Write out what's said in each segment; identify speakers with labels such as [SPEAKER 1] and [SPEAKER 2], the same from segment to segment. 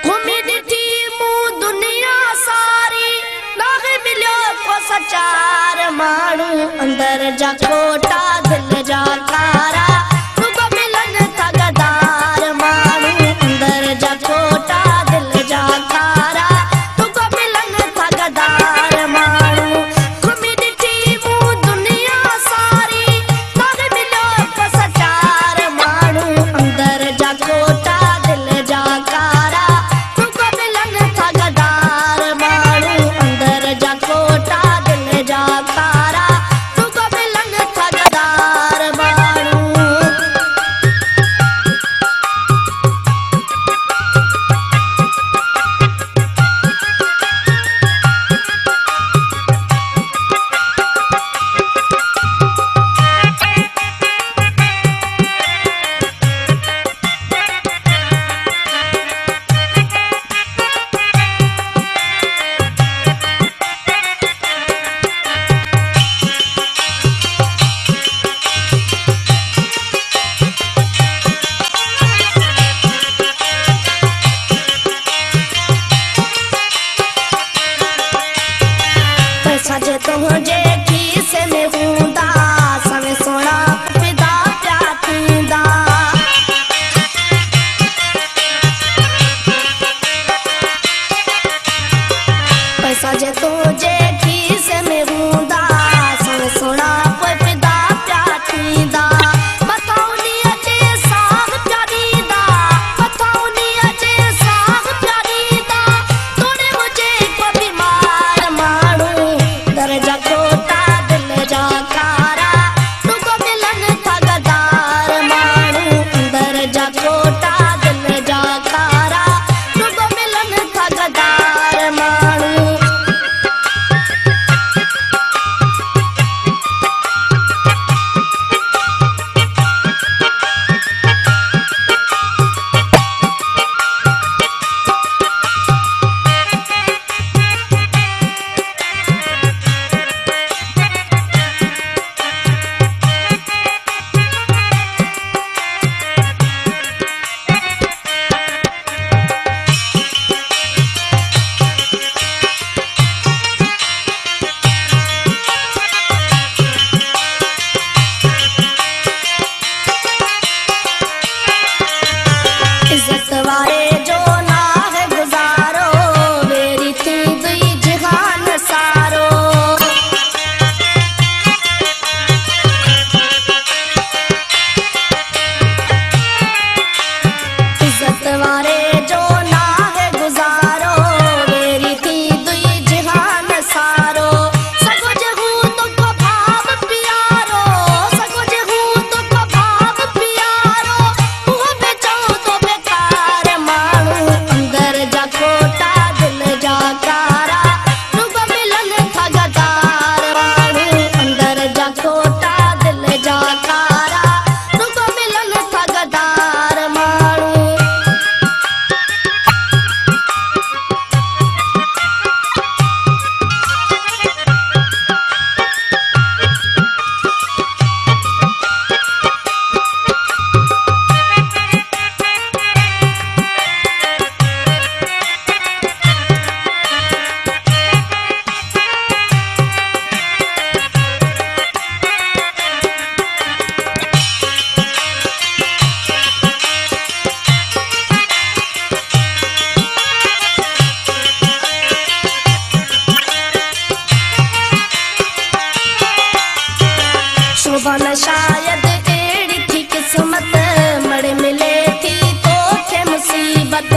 [SPEAKER 1] घूमी ॾिठी मूं दुनिया सारी नाग मिलियो को सचार माण्हू अंदर जा खोटा दिल जा कारा रुगो मिलन था गदार माण्हू अंदर जा खोटा दिल जा कारा रुगो मिलन था गदार माण्हू घूमी ॾिठी मूं दुनिया सारी नाग मिलियो को सचार माण्हू अंदर जा खोटा दिल जा कारा रुगो मिलन था गदार माण्हू अंदर जा खोटा दिल जा कारा रुगो मिलन था गदार माण्हू। पैसा जे तुंहिंजे खीसे में हूंदा सवे सोना फिदा पिया थींदा पैसा जे तुंहिंजे खीसे में हूंदा सवे सोना फिदा पिया थींदा मथाउनीअ जे साग पिया ॾींदा मथाउनीअ जे साग पिया ॾींदा तोड़े हुजे को बीमार माण्हू अंदर जा खोटा दिल जा कारा रुगो मिलन था गदार माण्हू अंदर जा खोटा दिल जा कारा रुगो मिलन था गदार माण्हू। इज्जत वारे जो नाग गुजारो मेरी थी दुई जहान सारो इज्जत वारे जो नाग गुजारो मेरी थी दुई जहान सारो सगो जहू तुको भाव प्यारो सगो जहू तुको भाव प्यारो उहो बेचो तो बेकार माण्हू अंदर जा खोटा दिल जा कारा रुगो मिलन था गदार माण्हू अंदर जा खोटा दिल जा कारा रुगो मिलन था गदार माण्हू। शोभा न शायद अहिड़ी थी क़िस्मत मड़ मिले थी तोखे मुसीबत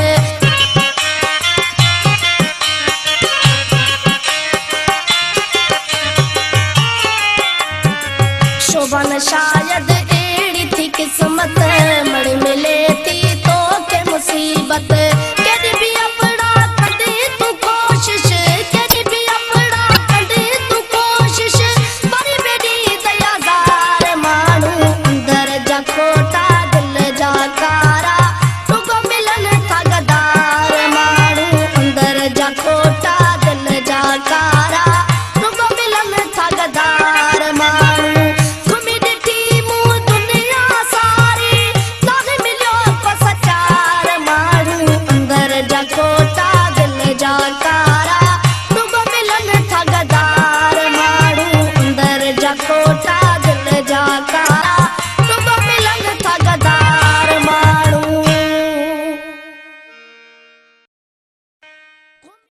[SPEAKER 1] शोभा न शायद अहिड़ी थी क़िस्मत मड़ मिले थी तोखे मुसीबत केॾी बि